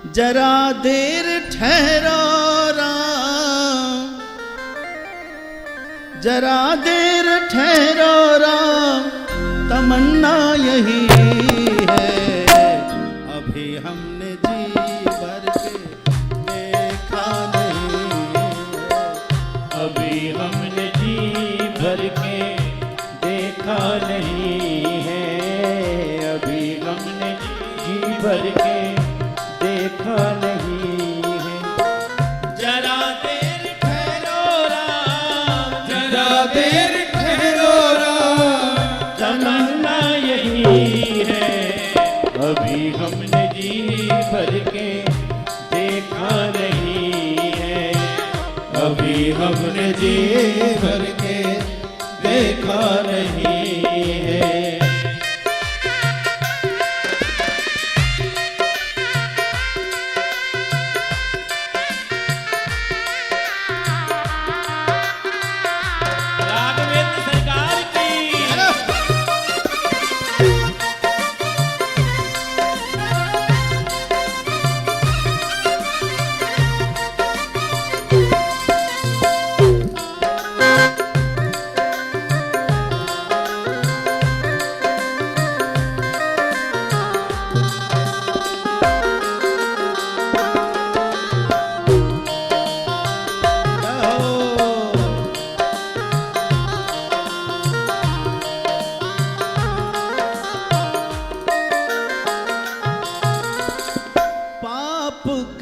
जरा देर ठहरो राम, जरा देर ठहरो राम, तमन्ना यही है। अभी हमने जी भर के देखा नहीं, अभी हमने जी भर के देखा नहीं है। अभी हमने जी भर के देखा नहीं है। जरा देर ठहरो राम, जरा देर ठहरो राम, तमन्ना यही है। अभी हमने जी भर के देखा नहीं है। अभी हमने जी भर के देखा नहीं है।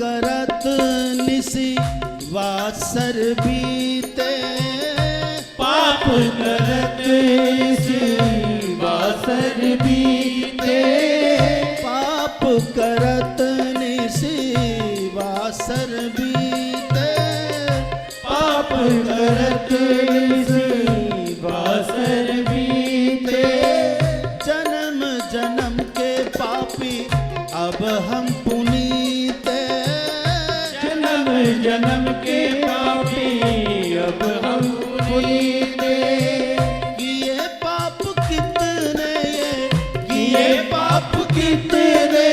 करत निसी वासर बीते, पाप करत निसी वासर बीते, पाप करत निसी वासर बीते, पाप करत निसी वासर बीते। जन्म जन्म के पापी अब हम पुनीते, जन्म के पापी अब हम पुनीते। किए पाप कितने, किए पाप कितने,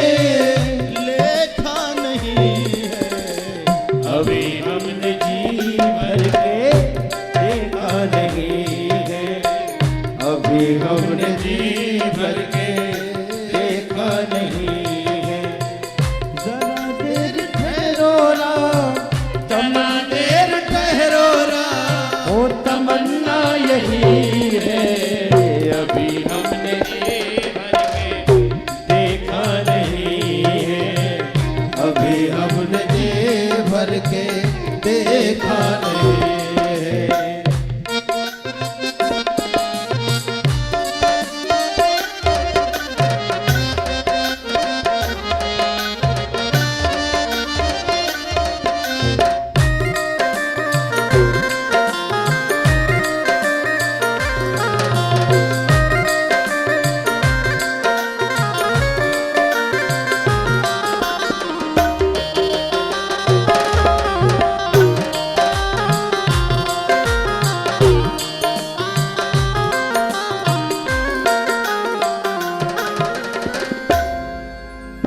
लेखा नहीं है। अभी हमने जी भर के देखा नहीं है। अभी हमने जी भर के देखा नहीं है। जरा देर ठहरो राम, तमन्ना देर ठहरो राम, ओ तमन्ना यही है। अभी हमने जी भर के देखा नहीं है। अभी हमने जी भर के देखा नहीं है।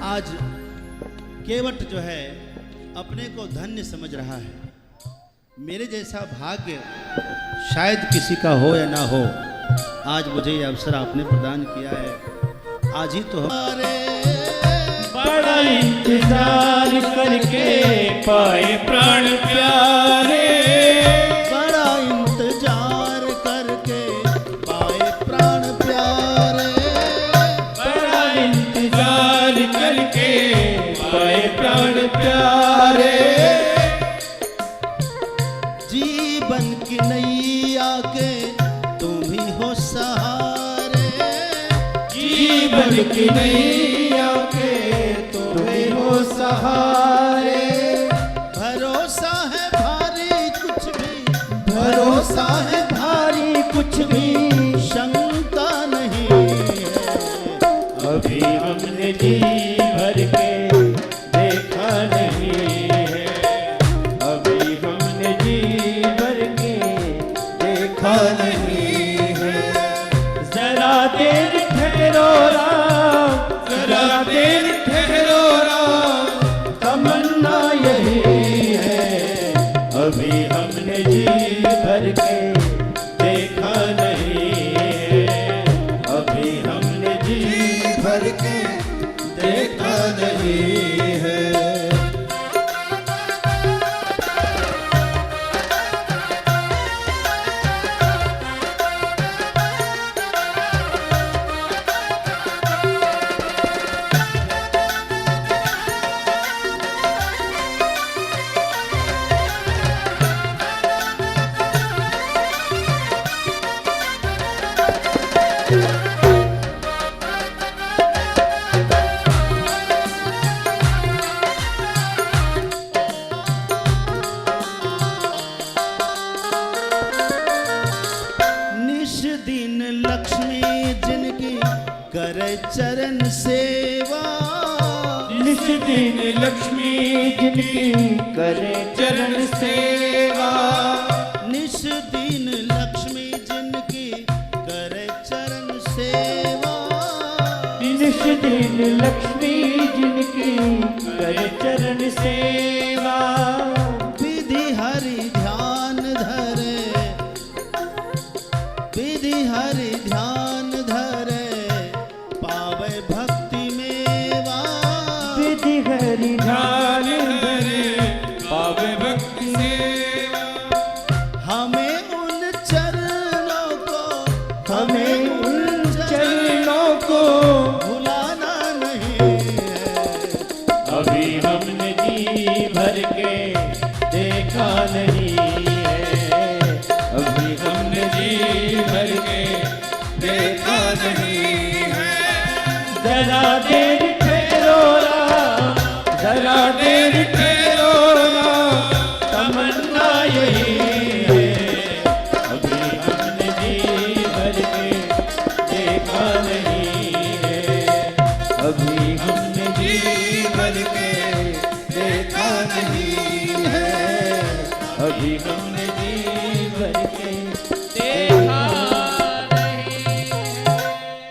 आज केवट जो है अपने को धन्य समझ रहा है। मेरे जैसा भाग्य शायद किसी का हो या ना हो, आज मुझे ये अवसर आपने प्रदान किया है। आज ही तो हमारे बड़ा इंतजार करके पाए प्राण प्यारे, बड़ा इंतजार करके पाए प्राण प्यारे, बड़ा इंतजार करके पाए प्राण प्यारे। जीवन की नैया के तुम ही हो सहारे, जीवन की नैया के तुम्हें हो सहारे। भरोसा है भारी कुछ भी, भरोसा है भारी कुछ भी, शंका नहीं है। अभी हमने जी भर के देखा नहीं है। अभी हमने जी भर के देखा नहीं है। जरा देर ठहरो राम, जरा देर ठहरो राम, दिन लक्ष्मी जिनकी करे चरण सेवा, निश दिन लक्ष्मी जिनकी करे चरण सेवा, निश दिन लक्ष्मी जिनकी करे चरण सेवा, विधि हरि ध्यान धरे, विधि हरि ध्यान धरे, पावे भक्ति मेवा, विधि हरि ध्यान धरे, पावे भक्ति सेवा, हमें उन चरणों को, हमें उन चरणों को भुलाना नहीं है। अभी हमने जी भर के देखा नहीं है, अभी हमने जी भर के देखा नहीं है। जरा देर ठहरो राम, जरा देर ठहरो राम, तमन्ना यही है। अभी हमने जी भर के देखा नहीं है, अभी हमने जी भर के देखा नहीं है, अभी हमने जी भर के